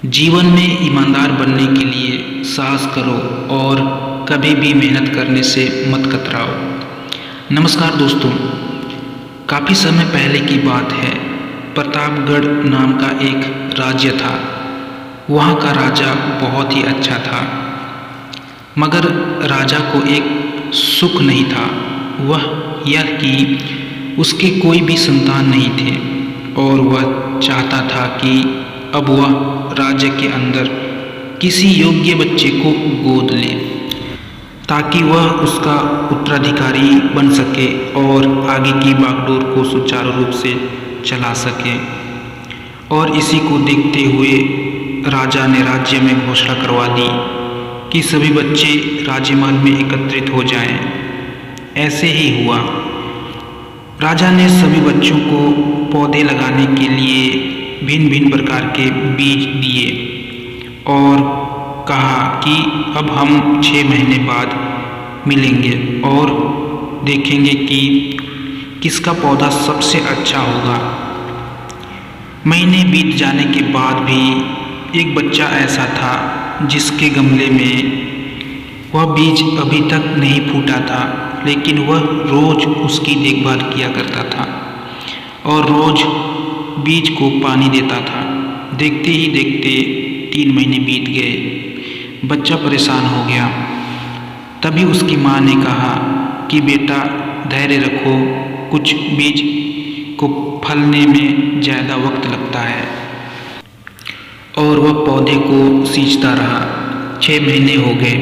जीवन में ईमानदार बनने के लिए साहस करो और कभी भी मेहनत करने से मत कतराओ। नमस्कार दोस्तों, काफ़ी समय पहले की बात है। प्रतापगढ़ नाम का एक राज्य था। वहाँ का राजा बहुत ही अच्छा था, मगर राजा को एक सुख नहीं था। वह यह कि उसके कोई भी संतान नहीं थे और वह चाहता था कि अब वह राज्य के अंदर किसी योग्य बच्चे को गोद ले, ताकि वह उसका उत्तराधिकारी बन सके और आगे की बागडोर को सुचारू रूप से चला सके। और इसी को देखते हुए राजा ने राज्य में घोषणा करवा दी कि सभी बच्चे राजमहल में एकत्रित हो जाएं। ऐसे ही हुआ। राजा ने सभी बच्चों को पौधे लगाने के लिए भिन्न भिन्न प्रकार के बीज दिए और कहा कि अब हम 6 महीने बाद मिलेंगे और देखेंगे कि किसका पौधा सबसे अच्छा होगा। महीने बीत जाने के बाद भी एक बच्चा ऐसा था जिसके गमले में वह बीज अभी तक नहीं फूटा था, लेकिन वह रोज उसकी देखभाल किया करता था और रोज बीज को पानी देता था। देखते ही देखते 3 महीने बीत गए। बच्चा परेशान हो गया। तभी उसकी माँ ने कहा कि बेटा धैर्य रखो, कुछ बीज को फलने में ज़्यादा वक्त लगता है। और वह पौधे को सींचता रहा। 6 महीने हो गए।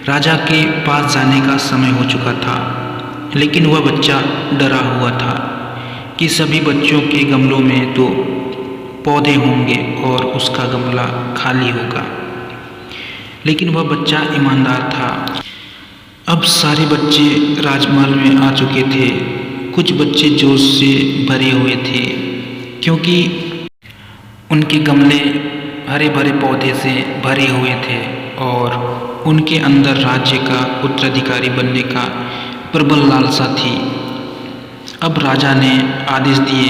राजा के पास जाने का समय हो चुका था, लेकिन वह बच्चा डरा हुआ था कि सभी बच्चों के गमलों में तो पौधे होंगे और उसका गमला खाली होगा। लेकिन वह बच्चा ईमानदार था। अब सारे बच्चे राजमहल में आ चुके थे। कुछ बच्चे जोश से भरे हुए थे, क्योंकि उनके गमले हरे भरे पौधे से भरे हुए थे और उनके अंदर राज्य का उत्तराधिकारी बनने का प्रबल लालसा थी। अब राजा ने आदेश दिए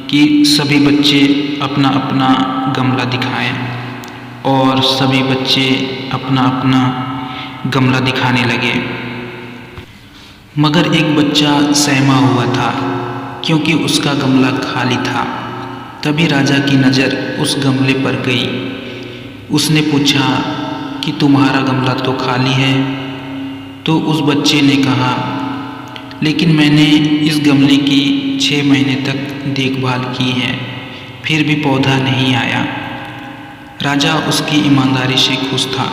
कि सभी बच्चे अपना अपना गमला दिखाएं और सभी बच्चे अपना अपना गमला दिखाने लगे। मगर एक बच्चा सहमा हुआ था, क्योंकि उसका गमला खाली था। तभी राजा की नज़र उस गमले पर गई। उसने पूछा कि तुम्हारा गमला तो खाली है। तो उस बच्चे ने कहा, लेकिन मैंने इस गमले की 6 महीने तक देखभाल की है, फिर भी पौधा नहीं आया। राजा उसकी ईमानदारी से खुश था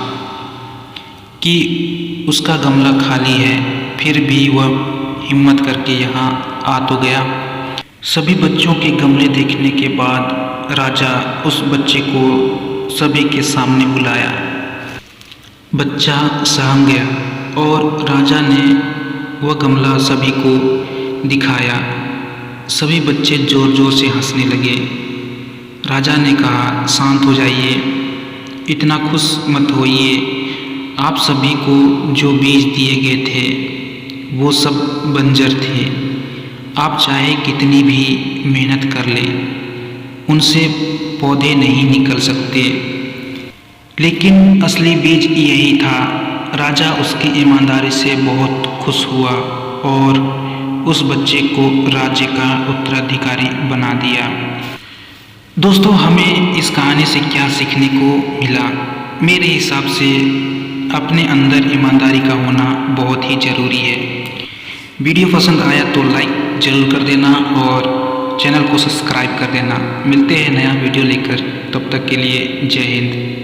कि उसका गमला खाली है, फिर भी वह हिम्मत करके यहाँ आ तो गया। सभी बच्चों के गमले देखने के बाद राजा उस बच्चे को सभी के सामने बुलाया। बच्चा सहम गया और राजा ने वह गमला सभी को दिखाया। सभी बच्चे ज़ोर ज़ोर से हंसने लगे। राजा ने कहा, शांत हो जाइए, इतना खुश मत होइए। आप सभी को जो बीज दिए गए थे वो सब बंजर थे। आप चाहे कितनी भी मेहनत कर लें, उनसे पौधे नहीं निकल सकते। लेकिन असली बीज यही था। राजा उसकी ईमानदारी से बहुत खुश हुआ और उस बच्चे को राज्य का उत्तराधिकारी बना दिया। दोस्तों, हमें इस कहानी से क्या सीखने को मिला? मेरे हिसाब से अपने अंदर ईमानदारी का होना बहुत ही ज़रूरी है। वीडियो पसंद आया तो लाइक ज़रूर कर देना और चैनल को सब्सक्राइब कर देना। मिलते हैं नया वीडियो लेकर, तब तक के लिए जय हिंद।